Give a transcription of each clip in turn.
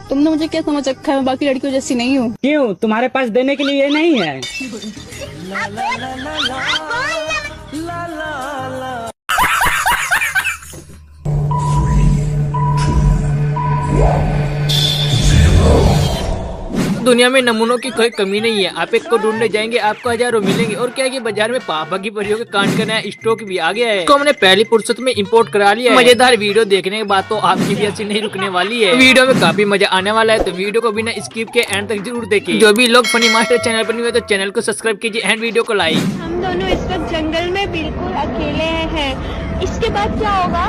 तुमने मुझे क्या समझ रखा है, मैं बाकी लड़कियों जैसी नहीं हूँ। क्यों, तुम्हारे पास देने के लिए ये नहीं है? दुनिया में नमूनों की कोई कमी नहीं है। आप एक को ढूंढने जाएंगे, आपको हजारों मिलेंगे। और क्या है कि बाजार में पापा की परियों के कांड का नया स्टॉक भी आ गया है, तो हमने पहली फुर्सत में इंपोर्ट करा लिया है। मजेदार वीडियो देखने के बाद तो आपकी भी हंसी नहीं रुकने वाली है। वीडियो में काफी मजा आने वाला है, तो वीडियो को बिना स्किप के एंड तक जरूर देखिए। जो भी लोग फनी मास्टर चैनल पर नहीं हुए तो चैनल को सब्सक्राइब कीजिए एंड वीडियो को लाइक। हम दोनों इस वक्त जंगल में बिल्कुल अकेले हैं। इसके बाद क्या होगा?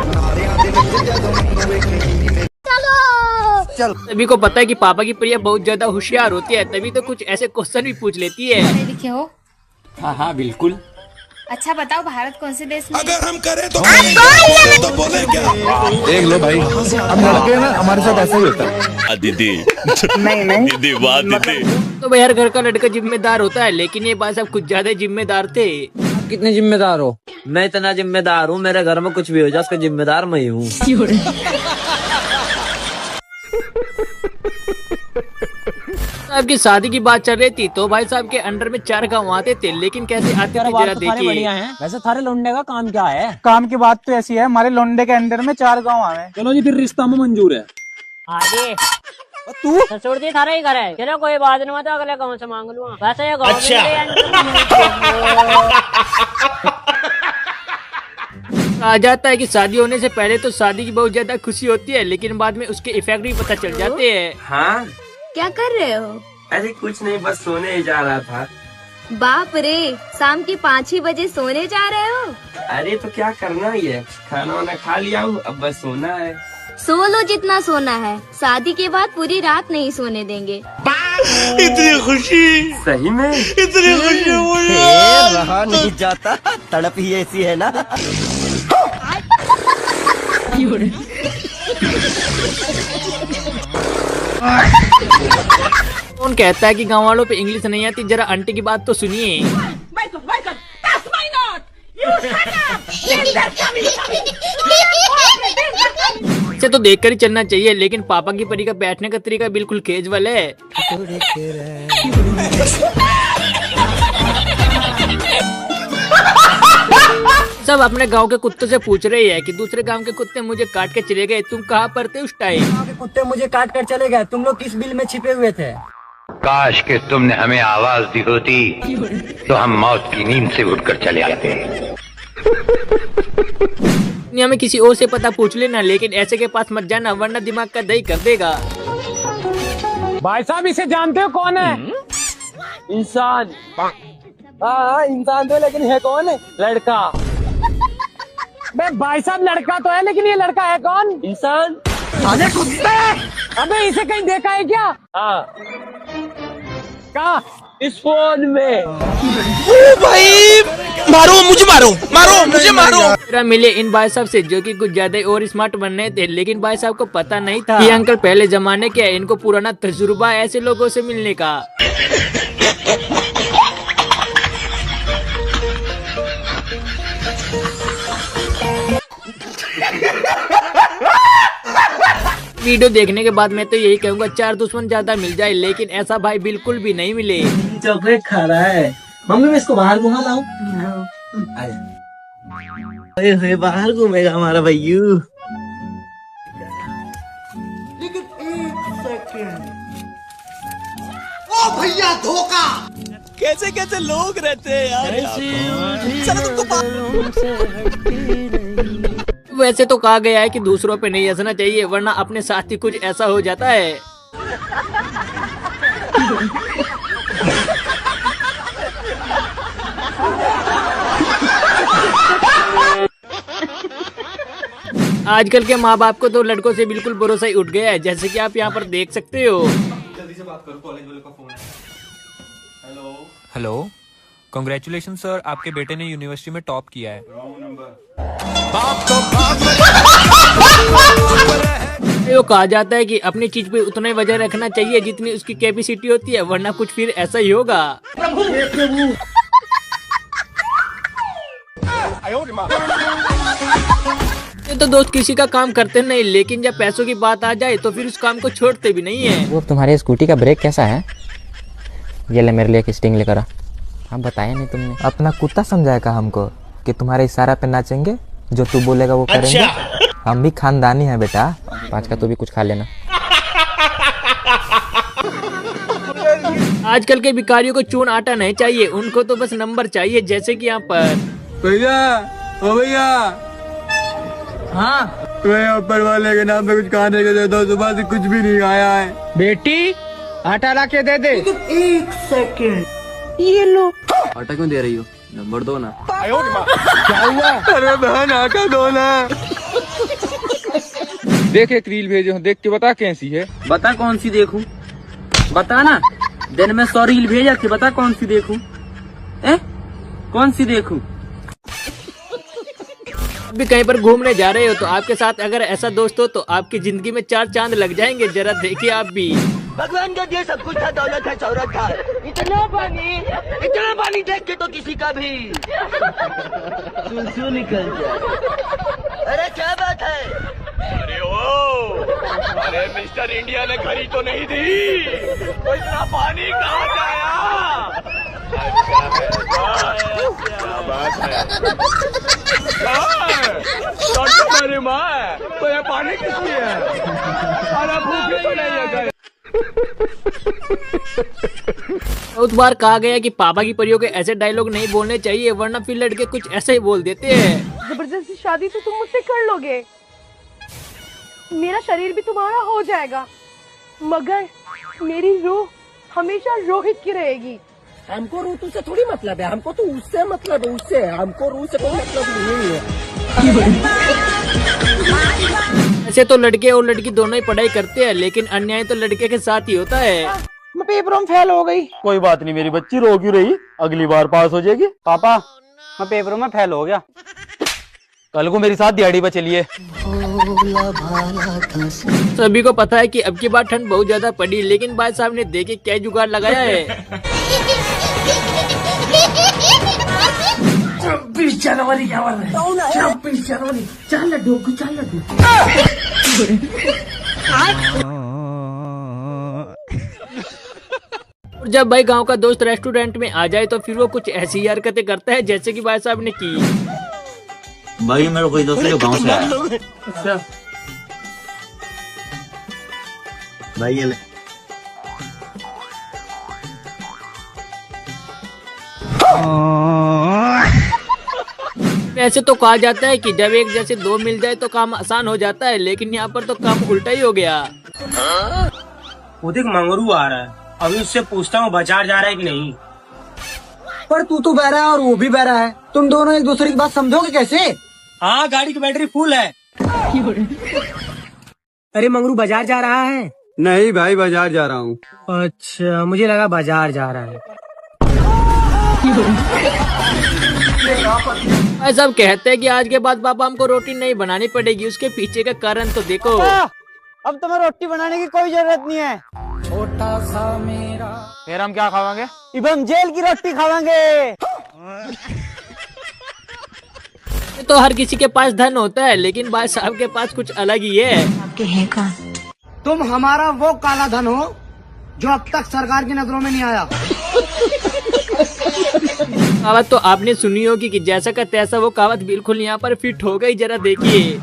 सभी को पता है कि पापा की प्रिया बहुत ज्यादा होशियार होती है, तभी तो कुछ ऐसे क्वेश्चन भी पूछ लेती है। पढ़े लिखे हो? हाँ बिल्कुल। अच्छा बताओ, भारत कौन से देश में? अगर हम करें तो बोले क्या? देख लो भाई, हम लड़के हैं ना, हमारे साथ ऐसा ही होता है। दीदी नहीं दीदी वाह दीदी। तो भाई हर घर का लड़का जिम्मेदार होता है, लेकिन ये बात सब कुछ ज्यादा जिम्मेदार थे। कितने जिम्मेदार हो? मैं इतना जिम्मेदार हूँ, मेरे घर में कुछ भी हो जाए उसका जिम्मेदार मैं ही हूँ। आपकी शादी की बात चल रही थी, तो भाई साहब के अंडर में 4 गाँव आते थे, लेकिन कैसे आते थे जरा देखिए। वैसे थारे लौंडे का काम क्या है? काम की बात तो ऐसी है, हमारे लोंडे के अंदर में 4 गांव आवे। चलो जी, फिर रिश्ता में मंजूर है। आगे तू ससुर जी थारा ही घर है। चलो कोई बात नहीं, तो अगले गाँव से मांग लूंगा। वैसे ये गाँव कहा जाता है कि शादी होने से पहले तो शादी की बहुत ज्यादा खुशी होती है, लेकिन बाद में उसके इफेक्ट भी पता चल जाते हैं। हाँ क्या कर रहे हो? अरे कुछ नहीं, बस सोने ही जा रहा था। बाप रे, शाम के 5 बजे सोने जा रहे हो? अरे तो क्या करना ही है, खाना वाना खा लिया हूँ, अब बस सोना है। सो लो जितना सोना है, शादी के बाद पूरी रात नहीं सोने देंगे। इतनी खुशी, सही में इतनी खुशी मुझे रहा नहीं जाता, तड़प ही ऐसी है ना। कौन कहता है कि गाँव वालों पे इंग्लिश नहीं आती? जरा आंटी की बात तो सुनिए। इसे तो देखकर ही चलना चाहिए, लेकिन पापा की परी का बैठने का तरीका बिल्कुल केजुअल है। सब अपने गांव के कुत्तों से पूछ रहे हैं कि दूसरे गांव के कुत्ते मुझे काट के चले गए, तुम कहाँ पर थे उस टाइम? कुत्ते मुझे काट कर चले गए, तुम लोग किस बिल में छिपे हुए थे? काश कि तुमने हमें आवाज दी होती तो हम मौत की नींद से उठकर चले आते। दुनिया में किसी और से पता पूछ लेना, लेकिन ऐसे के पास मत जाना, वरना दिमाग का दही कर देगा। भाई साहब, इसे जानते हो कौन है? इंसान। हाँ इंसान तो, लेकिन है कौन? लड़का। भाई साहब, लड़का तो है, लेकिन ये लड़का है कौन? इंसान। अरे कुत्ते! अबे इसे कहीं देखा है क्या? हाँ कहाँ? इस फोन में। भाई मारो मुझे, मारो मुझे मारो। मेरा मिले इन भाई साहब से, जो कि कुछ ज्यादा और स्मार्ट बनने थे, लेकिन भाई साहब को पता नहीं था ये अंकल पहले जमाने के, इनको पुराना तजुर्बा है ऐसे लोगों से मिलने का। वीडियो देखने के बाद मैं तो यही कहूँगा, 4 दुश्मन ज्यादा मिल जाए, लेकिन ऐसा भाई बिल्कुल भी नहीं मिले। चॉकलेट खा रहा है। मम्मी, मैं इसको बाहर घुमा लाऊं? बाहर घूमेगा हमारा भैयू। लेकिन 1 सेकंड, ओ भैया धोखा। कैसे कैसे लोग रहते हैं यार। चलो वैसे तो कहा गया है कि दूसरों पे नहीं हंसना चाहिए, वरना अपने साथ ही कुछ ऐसा हो जाता है। आजकल के माँ बाप को तो लड़कों से बिल्कुल भरोसा ही उठ गया है, जैसे कि आप यहाँ पर देख सकते हो। जल्दी से बात करो, कॉलेज वाले का फोन है। हेलो। कांग्रेचुलेशन सर, आपके बेटे ने यूनिवर्सिटी में टॉप किया है। तो कहा जाता है कि अपनी चीज पे उतना ही वजह रखना चाहिए जितनी उसकी कैपेसिटी होती है, वरना कुछ फिर ऐसा ही होगा। ये तो दोस्त किसी का काम करते नहीं, लेकिन जब पैसों की बात आ जाए तो फिर उस काम को छोड़ते भी नहीं है। वो तुम्हारे स्कूटी का ब्रेक कैसा है? ये ले मेरे लिए एक स्टिंग लेकर आ। हाँ बताया नहीं तुमने। अपना कुत्ता समझाएगा हमको कि तुम्हारे इशारा पे नाचेंगे, जो तू बोलेगा वो करेंगे। हम भी खानदानी है बेटा। 5 का तू भी कुछ खा लेना। आजकल के भिखारियों को चून आटा नहीं चाहिए, उनको तो बस नंबर चाहिए, जैसे कि यहाँ पर। भैया, ओ भैया, हाँ तुम्हें ऊपर वाले के नाम पे कुछ खाने को दे दो, सुबह से कुछ भी नहीं खाया है। बेटी आटा ला के दे दे। 1 सेकंड, ये लो। आटा क्यों दे रही हो? नंबर दो ना। क्या हुआ? अरे बहन आटा दो ना। देख एक रील भेजे हूँ, देख के बता कैसी है। बता कौन सी देखूं? बता ना। दिन में 100 रील भेजा थी, बता कौन सी देखूं? कौन सी देखूं? भी कहीं पर घूमने जा रहे हो तो आपके साथ अगर ऐसा दोस्त हो तो आपकी जिंदगी में 4 चांद लग जाएंगे। जरा देखिए आप भी। भगवान का दिया सब कुछ था, दौलत है, शौहरत था, इतना पानी देख के तो किसी का भी सुसु निकल जाए। अरे क्या बात है? अरे मिस्टर इंडिया ने घड़ी तो नहीं दी, तो इतना पानी कहाँ से आया? क्या बात है? मेरी माँ, तो ये पानी किस लिए है? अरे भूखी तो नहीं है। बहुत बार कहा गया कि पापा की परियों के ऐसे डायलॉग नहीं बोलने चाहिए, वरना फिर लड़के कुछ ऐसे ही बोल देते हैं। जबरदस्ती शादी तो तुम मुझसे कर लोगे, मेरा शरीर भी तुम्हारा हो जाएगा, मगर मेरी रूह हमेशा रोहित की रहेगी। हमको रूह तुझसे थोड़ी मतलब है, हमको तो उससे मतलब है, उससे। हमको रूह से कोई मतलब नहीं है। ऐसे तो लड़के और लड़की दोनों ही पढ़ाई करते हैं, लेकिन अन्याय तो लड़के के साथ ही होता है। मैं पेपरों में फेल हो गई। कोई बात नहीं मेरी बच्ची, रो क्यों रही? अगली बार पास हो जाएगी। पापा मैं पेपरों में फेल हो गया, कल को मेरे साथ दिहाड़ी पे चलिए। सभी को पता है कि अब की बार ठंड बहुत ज्यादा पड़ी, लेकिन भाई साहब ने देखे क्या जुगाड़ लगाया है। 26 जनवरी क्या बोल रहे हैं? 26 जनवरी, 4 लड्डू, 4 लड्डू। और जब भाई गांव का दोस्त रेस्टोरेंट में आ जाए तो फिर वो कुछ ऐसी हरकतें करता है जैसे कि भाई साहब ने की। भाई मेरा कोई दोस्त जो गाँव से आया। अच्छा भाई ये ले। वैसे तो कहा जाता है कि जब एक जैसे 2 मिल जाए तो काम आसान हो जाता है, लेकिन यहाँ पर तो काम उल्टा ही हो गया। वो देख मंगरू आ रहा है, अभी उससे पूछता हूँ बाजार जा रहा है कि नहीं। पर तू तो बहरा है और वो भी बहरा है, तुम दोनों एक दूसरे की बात समझोगे कैसे? हाँ गाड़ी की बैटरी फुल है। अरे मंगरू बाजार जा रहा है? नहीं भाई बाजार जा रहा हूँ। अच्छा मुझे लगा बाजार जा रहा है। भाई साहब कहते हैं कि आज के बाद पापा हमको रोटी नहीं बनानी पड़ेगी, उसके पीछे का कारण तो देखो। अब तुम्हें रोटी बनाने की कोई जरूरत नहीं है। छोटा सा मेरा। फिर हम क्या खावांगे? अब हम जेल की रोटी खावांगे। तो हर किसी के पास धन होता है, लेकिन भाई साहब के पास कुछ अलग ही है। आपके हैं कहाँ? तुम हमारा वो काला धन हो जो अब तक सरकार की नजरों में नहीं आया। कहावत तो आपने सुनी होगी कि जैसा का तैसा, वो कहावत बिल्कुल यहाँ पर फिट हो गई। जरा देखिए।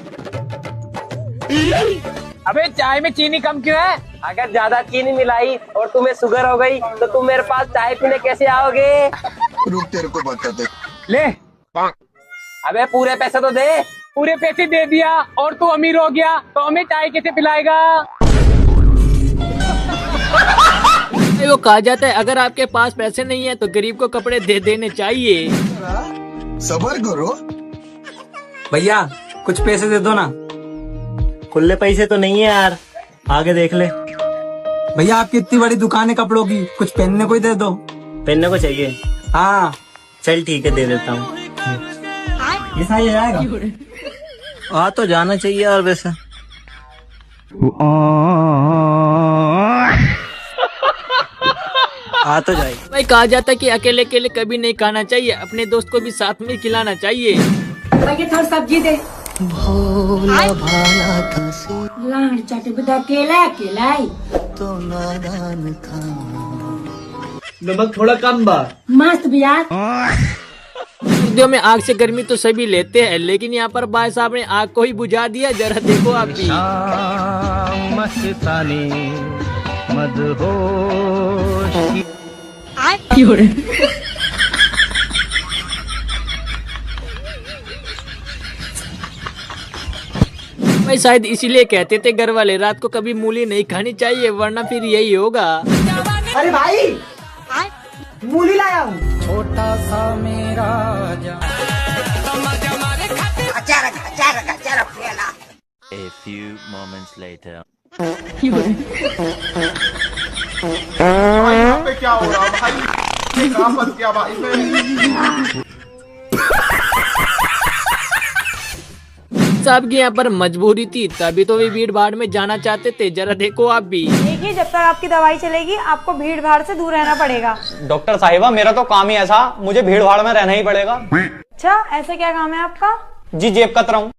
अबे चाय में चीनी कम क्यों है? अगर ज्यादा चीनी मिलाई और तुम्हें शुगर हो गई तो तुम मेरे पास चाय पीने कैसे आओगे? रुक तेरे को बता दे। ले अबे पूरे पैसे तो दे। पूरे पैसे दे दिया और तू अमीर हो गया तो हमें चाय कैसे पिलाएगा? वो कहा जाता है अगर आपके पास पैसे नहीं है तो गरीब को कपड़े दे देने चाहिए। सबर करो भैया, कुछ पैसे दे दो ना। खुले पैसे तो नहीं है यार, आगे देख ले। भैया आपकी इतनी बड़ी दुकान है कपड़ों की, कुछ पहनने को ही दे दो। पहनने को चाहिए? हाँ चल ठीक है, दे देता हूँ। ये सही जाएगा। आ तो जाना चाहिए यार वैसे। आ तो जाए। भाई कहा जाता है कि अकेले अकेले कभी नहीं खाना चाहिए, अपने दोस्त को भी साथ में खिलाना चाहिए। थोड़ी सब्जी दे। भोला भाला था से लाड़ चाटे बेटा केला केलाई तो नादान था। नमक थोड़ा कम बा। मस्त बियार। सर्दियों में आग से गर्मी तो सभी लेते हैं, लेकिन यहाँ पर भाई साहब ने आग को ही बुझा दिया। जरा देखो आप भी। मस्तानी मदहोश भाई शायद इसीलिए कहते थे घर वाले रात को कभी मूली नहीं खानी चाहिए, वरना फिर यही होगा। अरे भाई मूली लाया हूँ। छोटा सा मेरा A few moments later. यहाँ पे क्या हो रहा भाई? ये कहाँ फंस गया भाई मैं? साहब की यहाँ पर मजबूरी थी, तभी तो वे भीड़ भाड़ में जाना चाहते थे। जरा देखो आप भी। देखिए जब तक आपकी दवाई चलेगी आपको भीड़ भाड़ से दूर रहना पड़ेगा। डॉक्टर साहिबा मेरा तो काम ही ऐसा, मुझे भीड़ भाड़ में रहना ही पड़ेगा। अच्छा ऐसा क्या काम है आपका? जी जेब कतरा हूँ,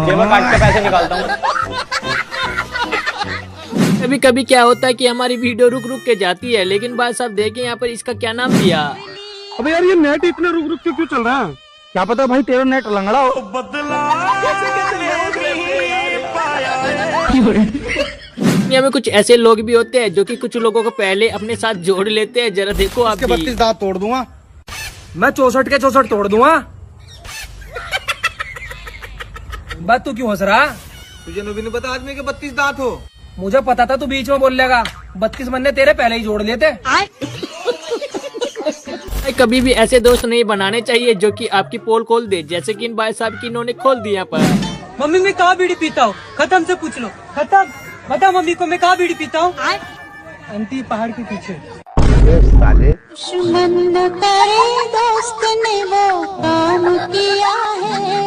जेब काट के पैसे निकालता हूँ। कभी कभी क्या होता है कि हमारी वीडियो रुक रुक के जाती है, लेकिन भाई साहब देखें यहाँ पर इसका क्या नाम दिया। अबे यार ये नेट इतना रुक रुक के क्यों चल रहा है? क्या पता भाई तेरा नेट लंगड़ा हो। दुनिया में कुछ ऐसे लोग भी होते हैं जो कि कुछ लोगों को पहले अपने साथ जोड़ लेते हैं। जरा देखो आप भी। 32 दांत तोड़ दूंगा मैं, 64 के 64 तोड़ दूंगा। बात तू क्यों हंस रहा? तुझे नहीं पता आदमी के 32 दांत हो? मुझे पता था तू बीच में बोल लेगा। 32 बंदे तेरे पहले ही जोड़ लेते। कभी भी ऐसे दोस्त नहीं बनाने चाहिए जो कि आपकी पोल खोल दे, जैसे कि इन भाई साहब की इन्होंने खोल दिया पर। मम्मी मैं कहाँ बीड़ी पीता हूँ? खत्म से पूछ लो। खत्म बता मम्मी को मैं कहाँ बीड़ी पीता हूँ? आंटी पहाड़ के पीछे। साले दुश्मन करे दोस्त ने वो काम किया है।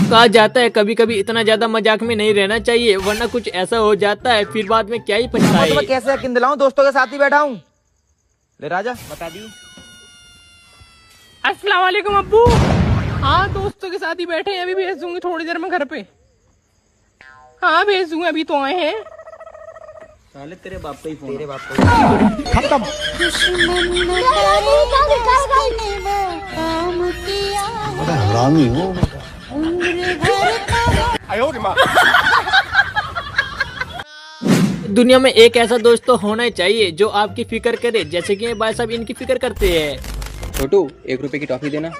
कहा जाता है कभी कभी इतना ज्यादा मजाक में नहीं रहना चाहिए, वरना कुछ ऐसा हो जाता है फिर बाद में क्या ही पछताए। तो मैं कैसे यकीन दिलाऊं? दोस्तों के साथ ही बैठा हूँ। ले राजा बता दी। अस्सलाम वालेकुम अब्बू। हाँ दोस्तों के साथ ही बैठे हैं, अभी भेज दूंगी थोड़ी देर में घर पे। हाँ भेज दूंगा, अभी तो आए हैं। साले तेरे बाप का ही फोन। तेरे बाप का खत्म। हरामी हो। दुनिया में एक ऐसा दोस्त तो होना ही चाहिए जो आपकी फिक्र करे, जैसे कि ये भाई साहब इनकी फिक्र करते हैं। छोटू 1 रुपए की टॉफी देना।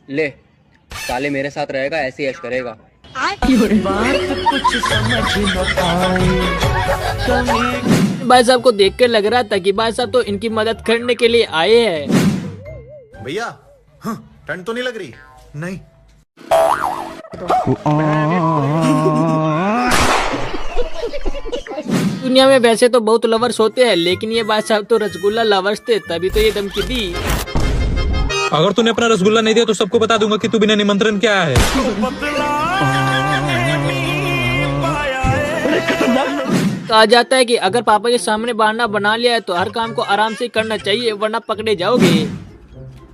ले साले मेरे साथ रहेगा, ऐसे ऐश करेगा। भाई साहब को देख कर लग रहा था कि भाई साहब तो इनकी मदद करने के लिए आए हैं। भैया ठंड तो नहीं लग रही? नहीं। दुनिया में वैसे तो बहुत लवर्स होते हैं, लेकिन ये भाई साहब तो रसगुल्ला लवर्स थे, तभी तो ये धमकी दी। अगर तूने अपना रसगुल्ला नहीं दिया तो सबको बता दूंगा कि तू बिना निमंत्रण क्या है। कहा जाता है कि अगर पापा के सामने बहाना बना लिया है तो हर काम को आराम से करना चाहिए, वरना पकड़े जाओगे।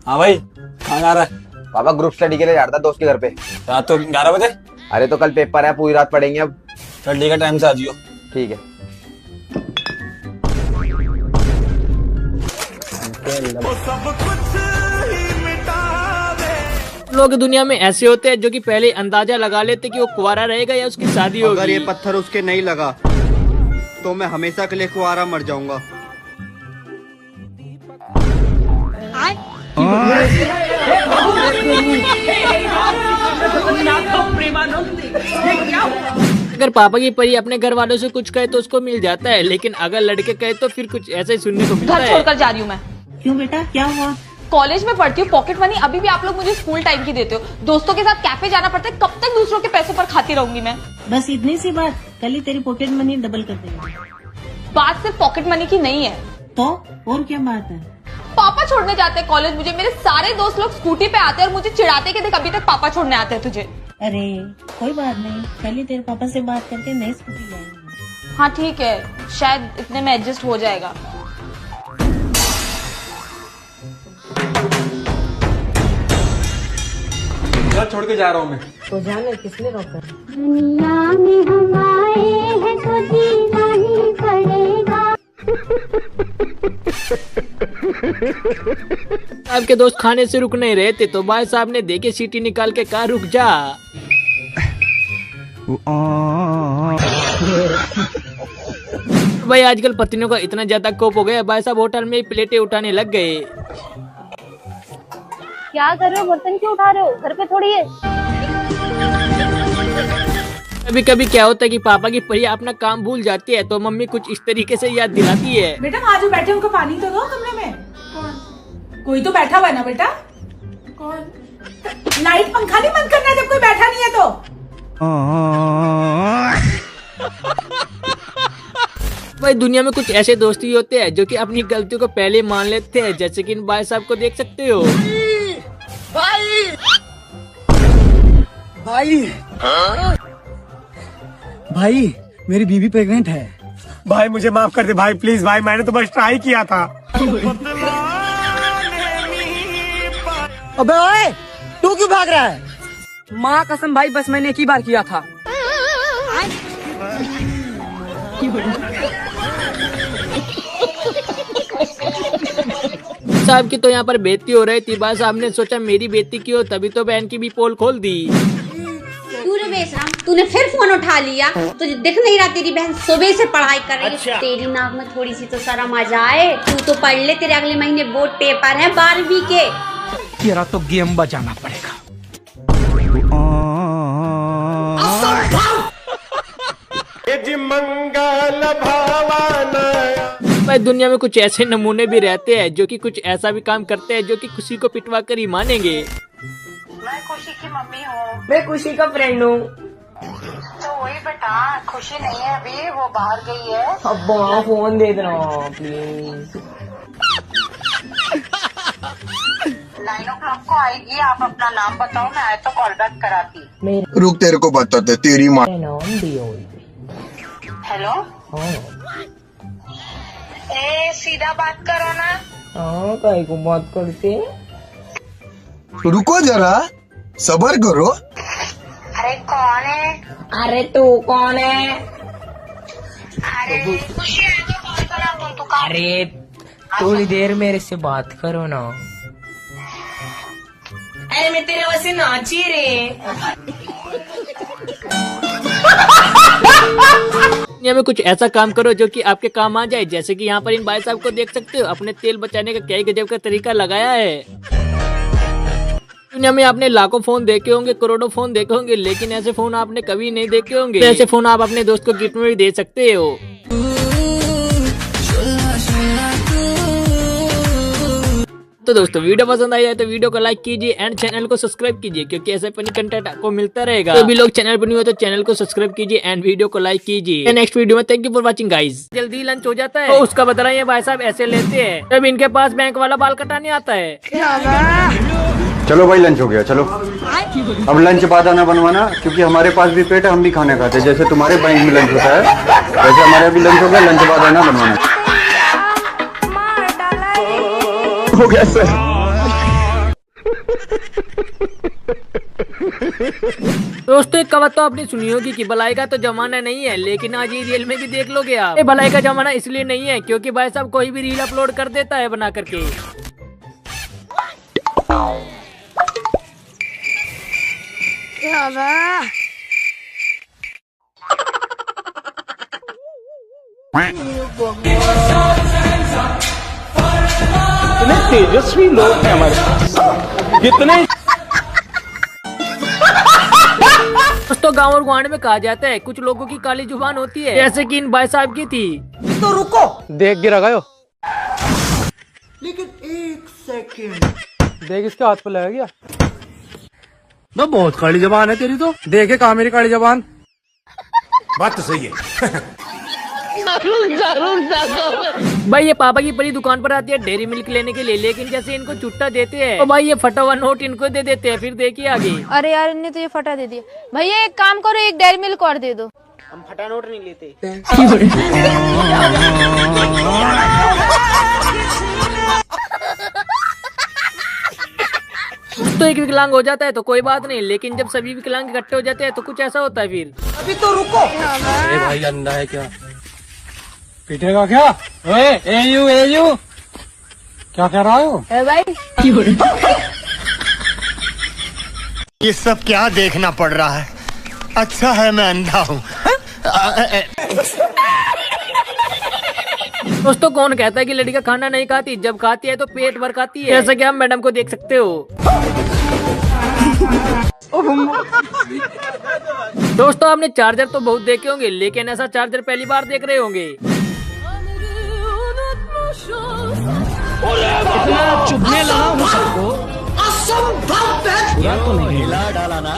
हाँ भाई कहाँ जा रहा है? पापा ग्रुप स्टडी के लिए जा रहा था दोस्त के घर पे। रात तो 11 बजे। अरे तो कल पेपर है, पूरी रात पढ़ेंगे अब। चल ठीक है, टाइम से आ जियो। ठीक है। लोग दुनिया में ऐसे होते हैं जो कि पहले अंदाजा लगा लेते कि वो कुंवारा रहेगा या उसकी शादी होगी। अगर ये पत्थर उसके नहीं लगा तो मैं हमेशा के लिए कुंवारा मर जाऊंगा। अगर पापा की परी अपने घर वालों से कुछ कहे तो उसको मिल जाता है, लेकिन अगर लड़के कहे तो फिर कुछ ऐसा ही सुनने को मिलता है। घर छोड़कर जा रही हूँ मैं। क्यों बेटा क्या हुआ? कॉलेज में पढ़ती हूँ, पॉकेट मनी अभी भी आप लोग मुझे स्कूल टाइम की देते हो। दोस्तों के साथ कैफे जाना पड़ता है, कब तक दूसरों के पैसों पर खाती रहूंगी मैं? बस इतनी सी बात, कल ही तेरी पॉकेट मनी डबल कर देंगे। बात सिर्फ पॉकेट मनी की नहीं है तो और क्या बात है? पापा छोड़ने जाते हैं कॉलेज मुझे। मेरे सारे दोस्त लोग स्कूटी पे आते हैं और मुझे चिढ़ाते कि देख अभी तक पापा छोड़ने आते हैं तुझे। अरे कोई बात नहीं, कल ही तेरे पापा से बात करके नई स्कूटी लाएंगे। हाँ ठीक है, शायद इतने में एडजस्ट हो जाएगा। घर छोड़ के जा रहा हूँ मैं। तो जाने किसने रोका? दुनिया में हम आए हैं तो जीना ही पड़ेगा। आपके दोस्त खाने से रुक नहीं रहे थे तो भाई साहब ने देखे सीटी निकाल के कहा रुक जा। भाई आजकल पत्नियों का इतना ज्यादा कोप हो गया, भाई साहब होटल में ही प्लेटें उठाने लग गए। क्या कर रहे हो? बर्तन क्यों उठा रहे हो? घर पे थोड़ी है। कभी कभी क्या होता है कि पापा की परिया अपना काम भूल जाती है तो मम्मी कुछ इस तरीके से याद दिलाती है। बेटा वहाँ जो बैठे उनको पानी तो दो कमरे में। कौन? कोई तो बैठा हुआ है ना बेटा। कौन? लाइट पंखा नहीं बंद करना जब कोई बैठा नहीं है तो। भाई दुनिया में कुछ ऐसे दोस्त ही होते हैं जो कि अपनी गलतियों को पहले मान लेते हैं, जैसे कि इन भाई साहब को देख सकते हो। भाई मेरी बीवी प्रेग्नेंट है। भाई मुझे माफ कर दे भाई, प्लीज भाई, मैंने तो बस ट्राई किया था। अबे ओए, तू क्यों भाग रहा है? माँ कसम भाई, बस मैंने एक ही बार किया था। साहब की तो यहाँ पर बेइज्जती हो रही थी, भाई साहब ने सोचा मेरी बेइज्जती क्यों, तभी तो बहन की भी पोल खोल दी। तूने बेशरम, तूने फिर फोन उठा लिया। तुझे दिख नहीं रहा तेरी बहन सुबह से पढ़ाई कर रही है। तेरी नाक में थोड़ी सी तो शर्म आ जाए। तू तो पढ़ ले, तेरे अगले महीने बोर्ड पेपर है 12वीं के। तेरा तो गेम बजाना पड़ेगा। मंगल भाई दुनिया में कुछ ऐसे नमूने भी रहते हैं जो कि कुछ ऐसा भी काम करते हैं जो कि खुशी को पिटवा कर ही मानेंगे। मैं खुशी की मम्मी हूँ। मैं खुशी का फ्रेंड हूँ। तो वही बेटा, खुशी नहीं है अभी, वो बाहर गई है। अब फोन दे देना प्लीज। 9 o'clock को आएगी, आप अपना नाम बताओ, मैं आए तो कॉल बैक कराती। रुक तेरे को बताते तेरी माँ। हेलो, ए सीधा बात करो ना। हाँ कहीं को बात करते। रुको जरा, सबर करो। अरे कौन है? अरे तू कौन है? अरे खुशी है तो कॉल करा तुम तो। अरे थोड़ी देर मेरे से बात करो ना। अरे मैं तेरे वैसे नाची रे। दुनिया में कुछ ऐसा काम करो जो कि आपके काम आ जाए, जैसे कि यहाँ पर इन भाई साहब को देख सकते हो, अपने तेल बचाने का क्या ही गजब का तरीका लगाया है। दुनिया में आपने लाखों फोन देखे होंगे, करोड़ों फोन देखे होंगे, लेकिन ऐसे फोन आपने कभी नहीं देखे होंगे। ऐसे फोन आप अपने दोस्त को गिफ्ट में भी दे सकते हो। तो दोस्तों वीडियो पसंद आई जाए तो वीडियो को लाइक कीजिए एंड चैनल को सब्सक्राइब कीजिए, क्योंकि ऐसे फनी कंटेंट आपको मिलता रहेगा। तो भी लोग चैनल पर नहीं हो तो चैनल को सब्सक्राइब कीजिए एंड वीडियो को लाइक कीजिए। नेक्स्ट वीडियो में thank you for watching guys. जल्दी लंच हो जाता है तो उसका बता रहा है भाई साहब ऐसे लेते हैं जब इनके पास बैंक वाला बाल कटाने आता है। चलो भाई लंच हो गया, चलो अब लंच बाद आना बनवाना, क्योंकि हमारे पास भी पेट है, हम भी खाने खाते हैं। जैसे तुम्हारे बैंक में लंच होता है वैसे हमारे भी लंच हो गया, लंच बाद आना बनवाना। हो गया सर। दोस्तों एक कहावत तो आपने सुनी होगी कि भलाई का तो जमाना नहीं है, लेकिन आज ये रियल में भी देख लोगे आप। भलाई का जमाना इसलिए नहीं है क्योंकि भाई साहब कोई भी रील अपलोड कर देता है बना करके। कितने तेजस्वी लोग हैं हमारे पास, कितने। दोस्तों गांव और ग्वांड में कहा जाता है कुछ लोगों की काली जुबान होती है, जैसे कि इन भाई साहब की थी। तो रुको, देख गिरा गयो, लेकिन 1 सेकंड देख इसके हाथ पे लगा गया। मैं बहुत काली जबान है तेरी तो, देखे कहा मेरी काली जबान। बात तो सही है। भाई ये पापा की परी दुकान पर आती है डेयरी मिल्क लेने के लिए, लेकिन जैसे इनको चुट्टा देते हैं तो भाई ये फटा हुआ नोट इनको दे देते हैं। फिर देखिए आगे। अरे यार इन्हें तो ये फटा दे दिया। भैया एक काम करो, एक डेयरी मिल्क और दे दो। हम फटा नोट नहीं लेते। तो एक विकलांग हो जाता है तो कोई बात नहीं, लेकिन जब सभी विकलांग इकट्ठे हो जाते हैं तो कुछ ऐसा होता है फिर। अभी तो रुको। अरे भाई अंडा है क्या? पीटेगा क्या? एयू क्या कह रहा हो? भाई ये सब क्या देखना पड़ रहा है? अच्छा है मैं अंधा हूँ। दोस्तों कौन कहता है कि लड़कियां खाना नहीं खाती? जब खाती है तो पेट भर खाती है, जैसा कि हम मैडम को देख सकते हो। दोस्तों आपने चार्जर तो बहुत देखे होंगे, लेकिन ऐसा चार्जर पहली बार देख रहे होंगे। चुभने लगा हूँ सबको। तो नहीं डाला ना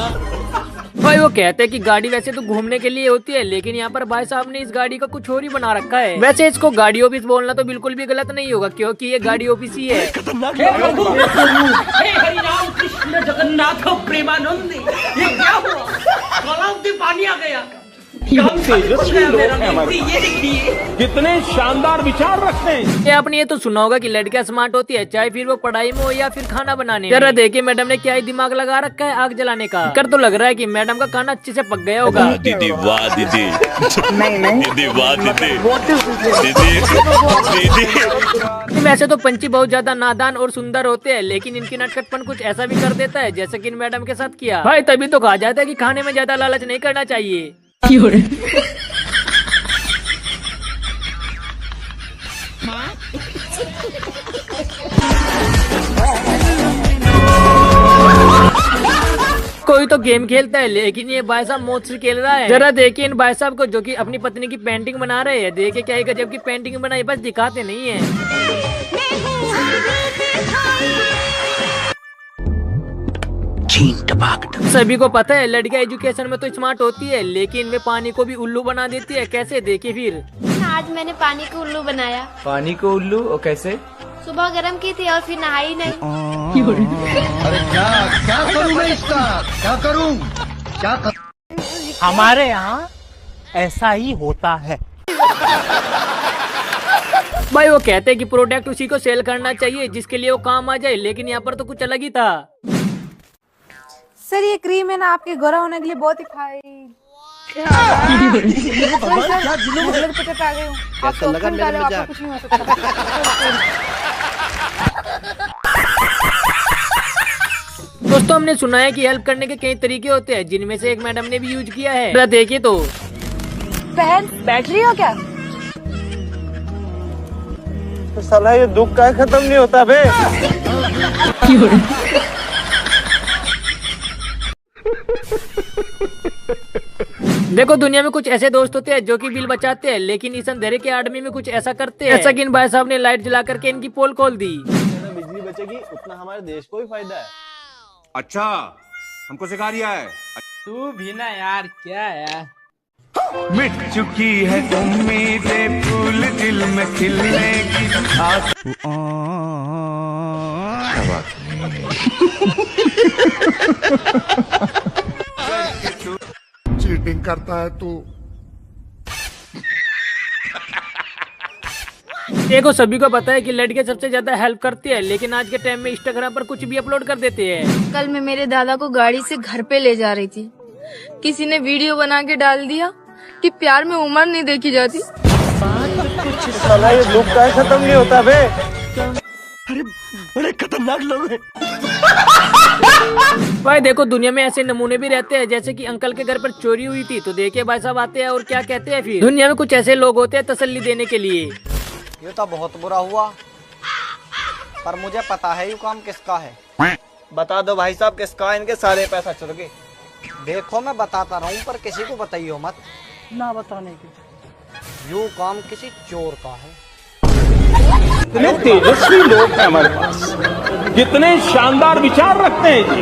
भाई वो कहते हैं कि गाड़ी वैसे तो घूमने के लिए होती है, लेकिन यहाँ पर भाई साहब ने इस गाड़ी का कुछ और ही बना रखा है। वैसे इसको गाड़ी ऑफिस बोलना तो बिल्कुल भी गलत नहीं होगा, क्योंकि ये गाड़ी ऑफिस ही है। हरि राम कृष्ण जगन्नाथ प्रेमानंद, ये क्या हुआ? गलाव से पानी आ गया। कितने शानदार विचार रखते हैं। ये आपने ये तो सुना होगा कि लड़कियां स्मार्ट होती है, चाहे फिर वो पढ़ाई में हो या फिर खाना बनाने में। जरा देखिए मैडम ने क्या ही दिमाग लगा रखा है आग जलाने का। कर तो लग रहा है कि मैडम का खाना अच्छे से पक गया होगा। दीदी वाह दीदी, दीदी वाह दीदी, दीदी। वैसे तो पंछी बहुत ज्यादा नादान और सुंदर होते हैं, लेकिन इनकी नटखटपन कुछ ऐसा भी कर देता है जैसे कि इन मैडम के साथ किया। भाई तभी तो कहा जाता है कि खाने में ज्यादा लालच नहीं करना चाहिए। कोई तो गेम खेलता है, लेकिन ये भाई साहब मौत से खेल रहा है। जरा देखिए इन भाई साहब को जो कि अपनी पत्नी की पेंटिंग बना रहे हैं। देखिए क्या ही गजब की पेंटिंग बनाई, बस दिखाते नहीं है। सभी को पता है लड़कियां एजुकेशन में तो स्मार्ट होती है, लेकिन वे पानी को भी उल्लू बना देती है। कैसे देखिए फिर। आज मैंने पानी को उल्लू बनाया। पानी को उल्लू? और कैसे? सुबह गर्म की थी और फिर नहाई नहीं। अरे क्या करूँ मैं इसका? क्या करूँ? क्या करूँ? हमारे यहाँ ऐसा ही होता है। भाई वो कहते हैं कि प्रोडक्ट उसी को सेल करना चाहिए जिसके लिए वो काम आ जाए, लेकिन यहाँ पर तो कुछ अलग ही था। सर ये क्रीम है ना आपके गोरा होने के लिए बहुत ही खाई। दोस्तों हमने सुना है कि हेल्प करने के कई तरीके होते हैं, जिनमें से एक मैडम ने भी यूज किया है। जरा देखिए तो। बहन बैठ रही हो क्या? तो साला ये दुख का खत्म नहीं होता बे। देखो दुनिया में कुछ ऐसे दोस्त होते हैं जो कि बिल बचाते हैं, लेकिन इस अंधेरे के आदमी में कुछ ऐसा करते हैं। ऐसा कि इन भाई साहब ने लाइट जला करके इनकी पोल खोल दी। जितना बिजली बचेगी उतना हमारे देश को भी फायदा है। अच्छा हमको सिखा रिया है। तू भी ना यार, क्या यार। मिट चुकी है उम्मीदें, फूल दिल में खिलने की आस। चीटिंग करता है तू। देखो सभी को पता है कि लड़कियां सबसे ज्यादा हेल्प करती है, लेकिन आज के टाइम में इंस्टाग्राम पर कुछ भी अपलोड कर देते हैं। कल मैं मेरे दादा को गाड़ी से घर पे ले जा रही थी, किसी ने वीडियो बना के डाल दिया कि प्यार में उम्र नहीं देखी जाती। साला ये दुख का खत्म नहीं होता बे। अरे बड़े खतरनाक लोग हैं। भाई देखो दुनिया में ऐसे नमूने भी रहते हैं, जैसे कि अंकल के घर पर चोरी हुई थी तो देखिए भाई साहब आते हैं और क्या कहते हैं फिर। दुनिया में कुछ ऐसे लोग होते हैं तसल्ली देने के लिए। ये तो बहुत बुरा हुआ, पर मुझे पता है ये काम किसका है। बता दो भाई साहब किसका है, इनके सारे पैसा चुर गए। देखो मैं बताता रहूं पर किसी को बताइयो मत। ना बताने की। यू काम किसी चोर का है। कितने तेजस्वी लोग हैं हमारे पास, कितने शानदार विचार रखते हैं।